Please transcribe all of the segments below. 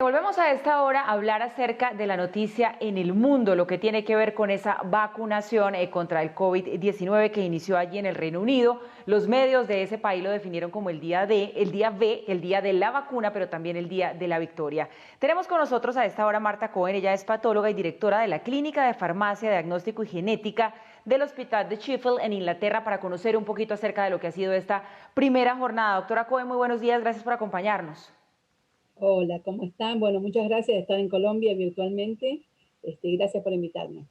volvemos a esta hora a hablar acerca de la noticia en el mundo, lo que tiene que ver con esa vacunación contra el COVID-19 que inició allí en el Reino Unido. Los medios de ese país lo definieron como el día B, el día de la vacuna, pero también el día de la victoria. Tenemos con nosotros a esta hora Marta Cohen, ella es patóloga y directora de la Clínica de Farmacia, Diagnóstico y Genética del Hospital de Sheffield en Inglaterra, para conocer un poquito acerca de lo que ha sido esta primera jornada. Doctora Cohen, muy buenos días, gracias por acompañarnos. Hola, ¿cómo están? Bueno, muchas gracias de estar en Colombia virtualmente. Gracias por invitarme.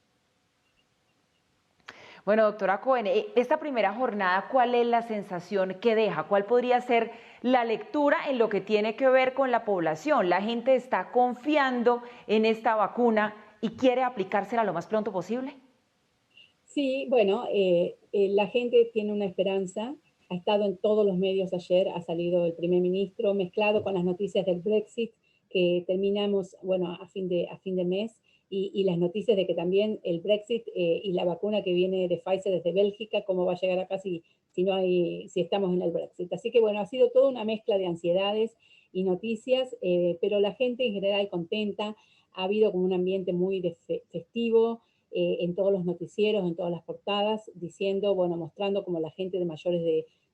Bueno, doctora Cohen, esta primera jornada, ¿cuál es la sensación que deja? ¿Cuál podría ser la lectura en lo que tiene que ver con la población? ¿La gente está confiando en esta vacuna y quiere aplicársela lo más pronto posible? Sí, bueno, la gente tiene una esperanza. Ha estado en todos los medios ayer, ha salido el primer ministro, mezclado con las noticias del Brexit, que terminamos, bueno, a fin de mes, y las noticias de que también el Brexit y la vacuna que viene de Pfizer desde Bélgica, cómo va a llegar acá si estamos en el Brexit. Así que bueno, ha sido toda una mezcla de ansiedades y noticias, pero la gente en general contenta. Ha habido como un ambiente muy festivo, en todos los noticieros, en todas las portadas, diciendo, bueno, mostrando como la gente de mayores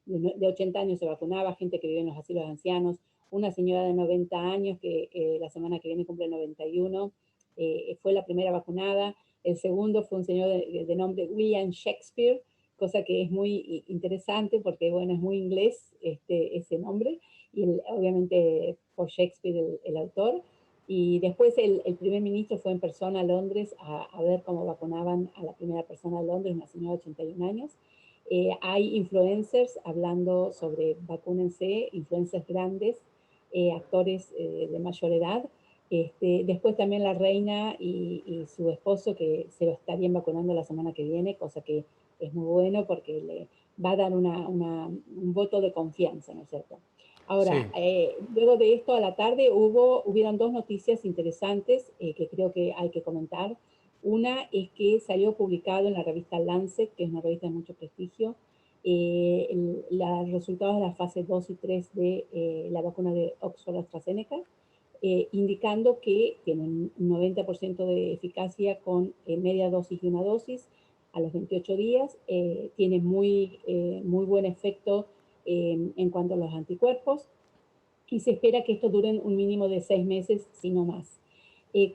de 80 años se vacunaba, gente que vive en los asilos de ancianos, una señora de 90 años que la semana que viene cumple 91, fue la primera vacunada. El segundo fue un señor de nombre William Shakespeare, cosa que es muy interesante porque, bueno, es muy inglés ese nombre, y obviamente por Shakespeare el autor. Y después el primer ministro fue en persona a Londres a ver cómo vacunaban a la primera persona de Londres, una señora de 81 años. Hay influencers hablando sobre vacúnense, influencers grandes, actores de mayor edad. Después también la reina y su esposo, que se lo estarían vacunando la semana que viene, cosa que es muy bueno porque le va a dar un voto de confianza, ¿no es cierto? Ahora, Sí, luego de esto a la tarde hubieron dos noticias interesantes que creo que hay que comentar. Una es que salió publicado en la revista Lancet, que es una revista de mucho prestigio, los resultados de la fase 2 y 3 de la vacuna de Oxford AstraZeneca, indicando que tienen un 90% de eficacia con media dosis y una dosis a los 28 días. Tiene muy buen efecto en cuanto a los anticuerpos, y se espera que esto dure un mínimo de 6 meses, si no más. Y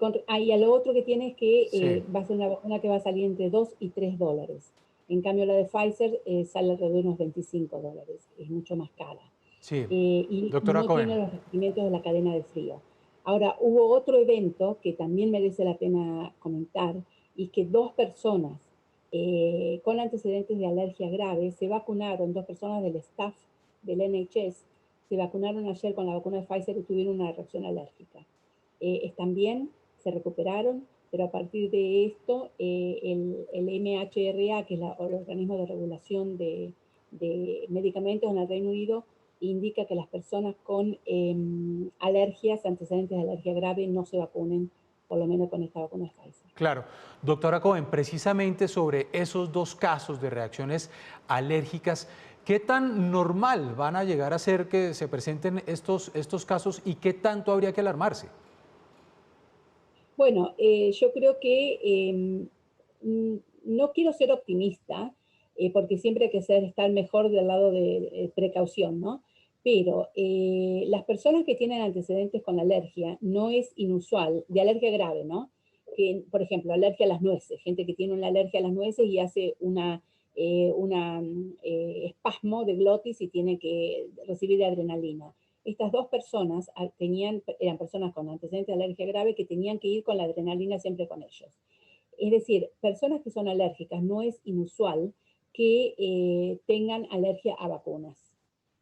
a lo otro que tiene es que sí, va a ser una vacuna que va a salir entre $2 y $3. En cambio, la de Pfizer sale alrededor de unos $25, es mucho más cara. sí. Y Doctora no Cohen, tiene los requerimientos de la cadena de frío. Ahora, hubo otro evento que también merece la pena comentar, y que dos personas con antecedentes de alergia grave se vacunaron, dos personas del staff del NHS, se vacunaron ayer con la vacuna de Pfizer y tuvieron una reacción alérgica. Están bien, se recuperaron, pero a partir de esto, el MHRA, que es el organismo de regulación de medicamentos en el Reino Unido, indica que las personas con alergias, antecedentes de alergia grave, no se vacunen, por lo menos con esta vacuna de Pfizer. claro. Doctora Cohen, precisamente sobre esos dos casos de reacciones alérgicas, ¿qué tan normal van a llegar a ser que se presenten estos casos y qué tanto habría que alarmarse? Bueno, yo creo que no quiero ser optimista, porque siempre hay que estar mejor del lado de precaución, ¿no? Pero las personas que tienen antecedentes con alergia no es inusual, de alergia grave, ¿no? Que, por ejemplo, alergia a las nueces, gente que tiene una alergia a las nueces y hace espasmo de glotis y tiene que recibir adrenalina. Estas dos personas eran personas con antecedentes de alergia grave que tenían que ir con la adrenalina siempre con ellos. Es decir, personas que son alérgicas, no es inusual que tengan alergia a vacunas.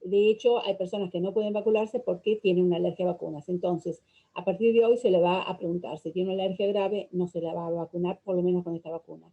De hecho, hay personas que no pueden vacunarse porque tienen una alergia a vacunas. Entonces, a partir de hoy se le va a preguntar si tiene una alergia grave, no se la va a vacunar, por lo menos con esta vacuna.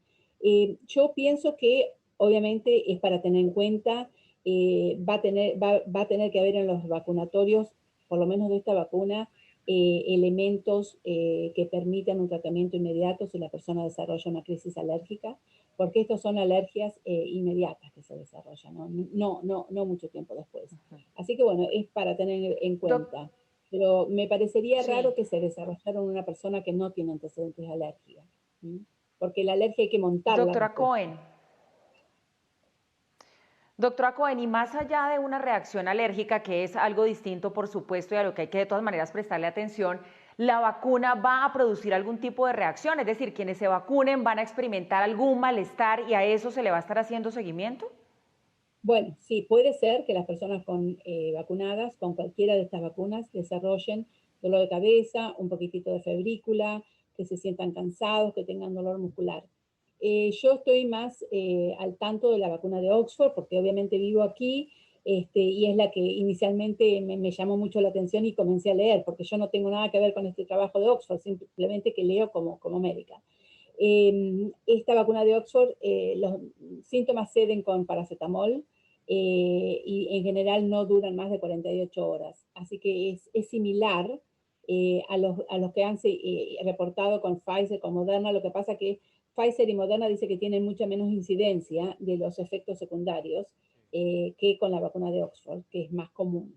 Yo pienso que obviamente es para tener en cuenta. Va a tener que haber en los vacunatorios, por lo menos de esta vacuna, elementos que permitan un tratamiento inmediato si la persona desarrolla una crisis alérgica, porque estas son alergias inmediatas que se desarrollan, ¿no? No mucho tiempo después. Así que bueno, es para tener en Doc- cuenta. pero me parecería Sí. raro que se desarrollara en una persona que no tiene antecedentes de alergia, ¿sí? Porque la alergia hay que montar la Doctora respuesta. Cohen. Doctora Cohen, y más allá de una reacción alérgica, que es algo distinto, por supuesto, y a lo que hay que de todas maneras prestarle atención, ¿la vacuna va a producir algún tipo de reacción? Es decir, quienes se vacunen van a experimentar algún malestar y a eso se le va a estar haciendo seguimiento. Bueno, sí, puede ser que las personas vacunadas con cualquiera de estas vacunas desarrollen dolor de cabeza, un poquitito de febrícula, que se sientan cansados, que tengan dolor muscular. Yo estoy más al tanto de la vacuna de Oxford, porque obviamente vivo aquí, y es la que inicialmente me llamó mucho la atención y comencé a leer, porque yo no tengo nada que ver con este trabajo de Oxford, simplemente que leo como médica. Esta vacuna de Oxford, los síntomas ceden con paracetamol y en general no duran más de 48 horas. Así que es similar a los que han reportado con Pfizer, con Moderna. Lo que pasa que Pfizer y Moderna dice que tienen mucha menos incidencia de los efectos secundarios que con la vacuna de Oxford, que es más común.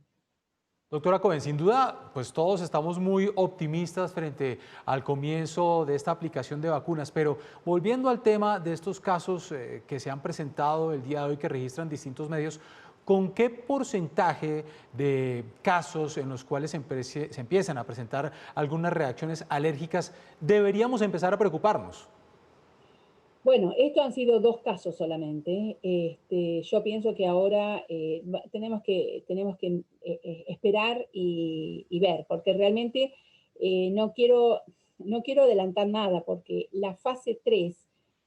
Doctora Cohen, sin duda, pues todos estamos muy optimistas frente al comienzo de esta aplicación de vacunas, pero volviendo al tema de estos casos que se han presentado el día de hoy, que registran distintos medios, ¿con qué porcentaje de casos en los cuales se empiezan a presentar algunas reacciones alérgicas deberíamos empezar a preocuparnos? Bueno, estos han sido 2 casos solamente. Yo pienso que ahora tenemos que esperar y ver, porque realmente no quiero adelantar nada, porque la fase 3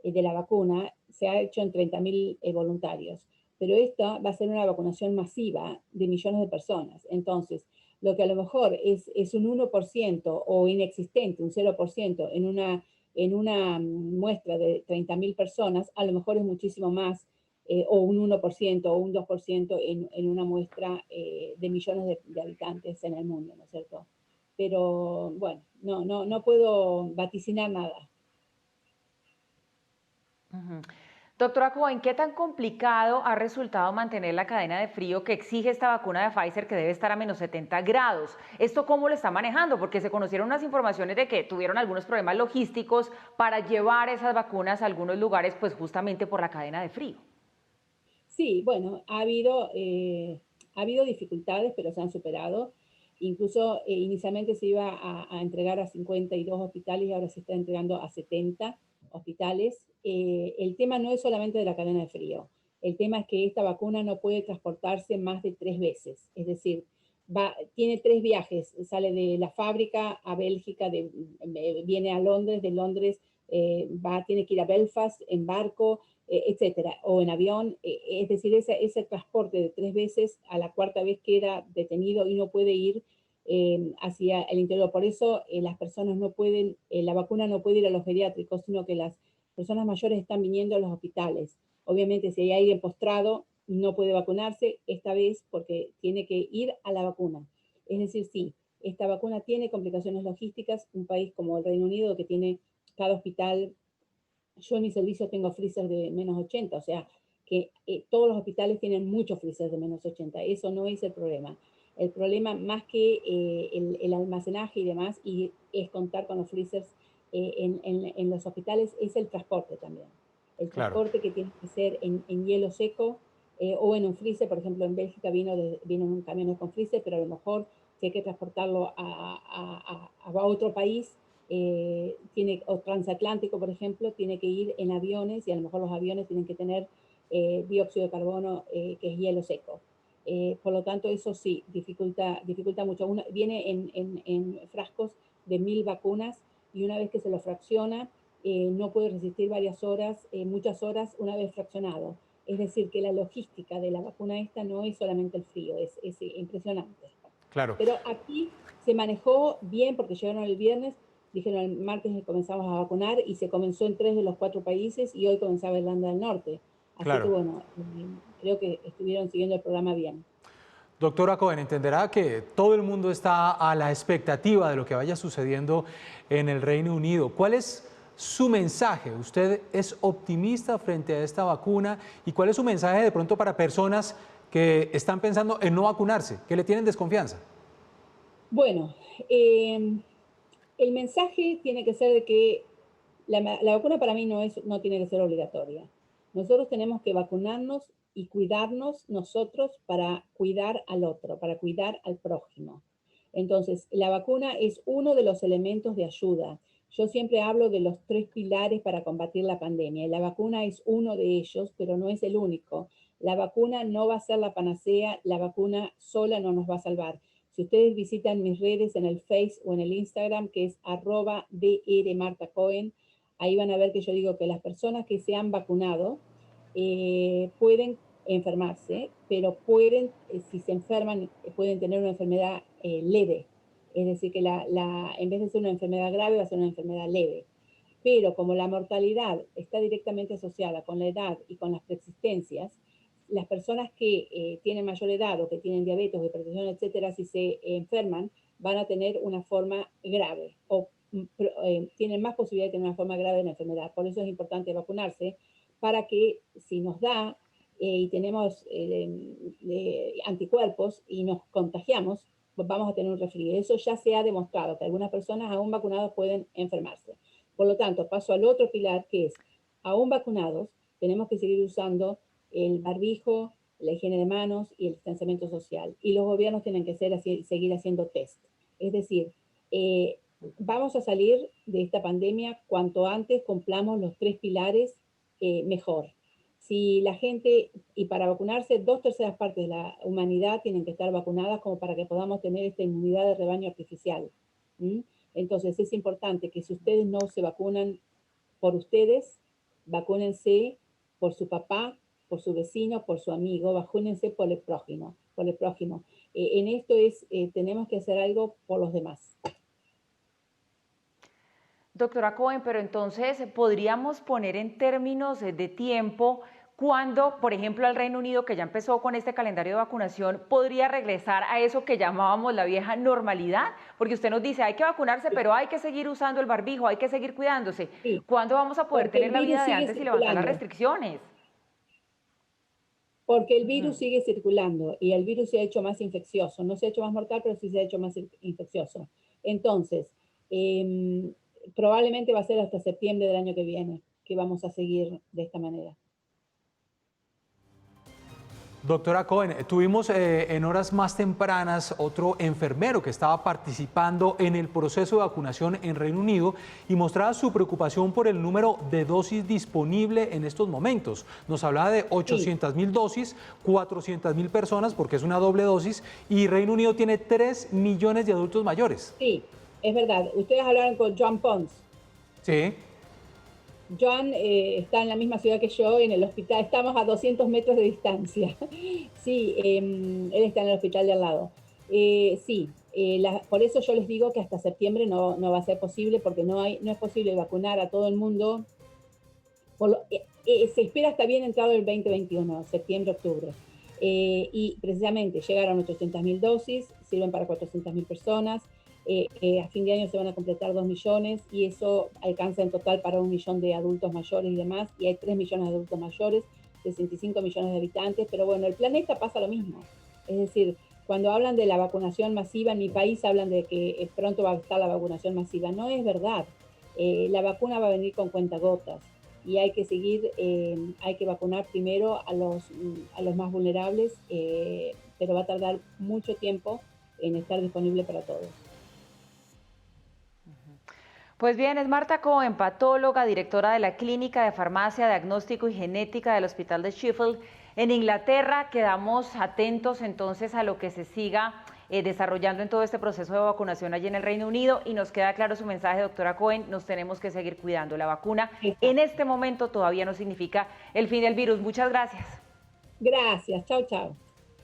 de la vacuna se ha hecho en 30.000 voluntarios, pero esta va a ser una vacunación masiva de millones de personas. Entonces, lo que a lo mejor es un 1% o inexistente, un 0% en una muestra de 30.000 personas, a lo mejor es muchísimo más, o un 1% o un 2% en una muestra de millones de habitantes en el mundo, ¿no es cierto? Pero bueno, no puedo vaticinar nada. Ujú. Doctora Cohen, ¿qué tan complicado ha resultado mantener la cadena de frío que exige esta vacuna de Pfizer, que debe estar a menos 70 grados? ¿Esto cómo lo está manejando? Porque se conocieron unas informaciones de que tuvieron algunos problemas logísticos para llevar esas vacunas a algunos lugares, pues justamente por la cadena de frío. Sí, bueno, ha habido dificultades, pero se han superado. Incluso inicialmente se iba a entregar a 52 hospitales y ahora se está entregando a 70 hospitales. El tema no es solamente de la cadena de frío. El tema es que esta vacuna no puede transportarse más de 3 veces. Es decir, tiene 3 viajes. Sale de la fábrica a Bélgica, viene a Londres, de Londres tiene que ir a Belfast en barco, etcétera, o en avión, es decir, ese transporte de 3 veces, a la 4ª vez queda detenido y no puede ir hacia el interior. Por eso las personas no pueden, la vacuna no puede ir a los geriátricos, sino que las personas mayores están viniendo a los hospitales. Obviamente, si hay alguien postrado, no puede vacunarse esta vez porque tiene que ir a la vacuna. Es decir, sí, esta vacuna tiene complicaciones logísticas. Un país como el Reino Unido, que tiene cada hospital. Yo en mi servicio tengo freezer de menos 80, o sea que todos los hospitales tienen muchos freezers de menos 80. Eso no es el problema. El problema, más que el almacenaje y demás, y es contar con los freezers en los hospitales, es el transporte también. El Claro. transporte que tiene que ser en hielo seco o en un freezer. Por ejemplo, en Bélgica vino en un camión con freezer, pero a lo mejor si hay que transportarlo a otro país, o transatlántico, por ejemplo, tiene que ir en aviones y a lo mejor los aviones tienen que tener dióxido de carbono, que es hielo seco. Por lo tanto, eso sí, dificulta mucho. Viene en frascos de 1.000 vacunas y una vez que se lo fracciona, no puede resistir varias horas, muchas horas una vez fraccionado. Es decir, que la logística de la vacuna esta no es solamente el frío, es impresionante. Claro. Pero aquí se manejó bien porque llegaron el viernes, dijeron el martes que comenzamos a vacunar y se comenzó en 3 de los 4 países y hoy comenzaba Irlanda del Norte. Así que Claro. bueno, creo que estuvieron siguiendo el programa bien. Doctora Cohen, entenderá que todo el mundo está a la expectativa de lo que vaya sucediendo en el Reino Unido. ¿Cuál es su mensaje? ¿Usted es optimista frente a esta vacuna? ¿Y cuál es su mensaje de pronto para personas que están pensando en no vacunarse, que le tienen desconfianza? Bueno, el mensaje tiene que ser de que la vacuna para mí no tiene que ser obligatoria. Nosotros tenemos que vacunarnos y cuidarnos nosotros para cuidar al otro, para cuidar al prójimo. Entonces, la vacuna es uno de los elementos de ayuda. Yo siempre hablo de los 3 pilares para combatir la pandemia, y la vacuna es uno de ellos, pero no es el único. La vacuna no va a ser la panacea, la vacuna sola no nos va a salvar. Si ustedes visitan mis redes en el Face o en el Instagram, que es @drmartacohen, ahí van a ver que yo digo que las personas que se han vacunado pueden enfermarse, pero pueden, si se enferman, pueden tener una enfermedad leve. Es decir, que en vez de ser una enfermedad grave, va a ser una enfermedad leve. Pero como la mortalidad está directamente asociada con la edad y con las preexistencias, las personas que tienen mayor edad o que tienen diabetes, hipertensión, etcétera, si se enferman, van a tener una forma grave o tienen más posibilidad de tener una forma grave de la enfermedad. Por eso es importante vacunarse, para que si nos da y tenemos anticuerpos y nos contagiamos, pues vamos a tener un resfrío. Eso ya se ha demostrado, que algunas personas aún vacunadas pueden enfermarse. Por lo tanto, paso al otro pilar, que es, aún vacunados, tenemos que seguir usando el barbijo, la higiene de manos y el distanciamiento social. Y los gobiernos tienen que seguir haciendo test. Es decir, vamos a salir de esta pandemia cuanto antes cumplamos los 3 pilares, mejor. Si la gente, y para vacunarse, 2/3 partes de la humanidad tienen que estar vacunadas como para que podamos tener esta inmunidad de rebaño artificial. Entonces es importante que si ustedes no se vacunan por ustedes, vacúnense por su papá, por su vecino, por su amigo, vacúnense por el prójimo. En esto tenemos que hacer algo por los demás. Doctora Cohen, pero entonces podríamos poner en términos de tiempo cuando, por ejemplo, el Reino Unido, que ya empezó con este calendario de vacunación, podría regresar a eso que llamábamos la vieja normalidad, porque usted nos dice hay que vacunarse, pero hay que seguir usando el barbijo, hay que seguir cuidándose. Sí, ¿Cuándo vamos a poder tener la vida de antes y levantar las restricciones? Porque el virus sigue circulando y el virus se ha hecho más infeccioso. No se ha hecho más mortal, pero sí se ha hecho más infeccioso. Entonces, probablemente va a ser hasta septiembre del año que viene que vamos a seguir de esta manera. Doctora Cohen, tuvimos en horas más tempranas otro enfermero que estaba participando en el proceso de vacunación en Reino Unido y mostraba su preocupación por el número de dosis disponible en estos momentos. Nos hablaba de 800.000 dosis, 400.000 personas, porque es una doble dosis, y Reino Unido tiene 3 millones de adultos mayores. Sí, es verdad. Ustedes hablaron con John Pons. Sí. John está en la misma ciudad que yo, en el hospital, estamos a 200 metros de distancia. Sí, él está en el hospital de al lado. Sí, por eso yo les digo que hasta septiembre no va a ser posible, porque no es posible vacunar a todo el mundo. Se espera hasta bien entrado el 2021, septiembre, octubre. Y precisamente llegaron 800.000 dosis, sirven para 400.000 personas. A fin de año se van a completar 2 millones y eso alcanza en total para 1 millón de adultos mayores y demás, y hay 3 millones de adultos mayores, 65 millones de habitantes, pero bueno, el planeta pasa lo mismo. Es decir, cuando hablan de la vacunación masiva, en mi país hablan de que pronto va a estar la vacunación masiva. No es verdad. La vacuna va a venir con cuentagotas y hay que seguir, hay que vacunar primero a los más vulnerables, pero va a tardar mucho tiempo en estar disponible para todos. Pues bien, es Marta Cohen, patóloga, directora de la Clínica de Farmacia, Diagnóstico y Genética del Hospital de Sheffield en Inglaterra. Quedamos atentos entonces a lo que se siga desarrollando en todo este proceso de vacunación allí en el Reino Unido, y nos queda claro su mensaje, doctora Cohen, nos tenemos que seguir cuidando. La vacuna en este momento todavía no significa el fin del virus. Muchas gracias. Gracias, chao, chao.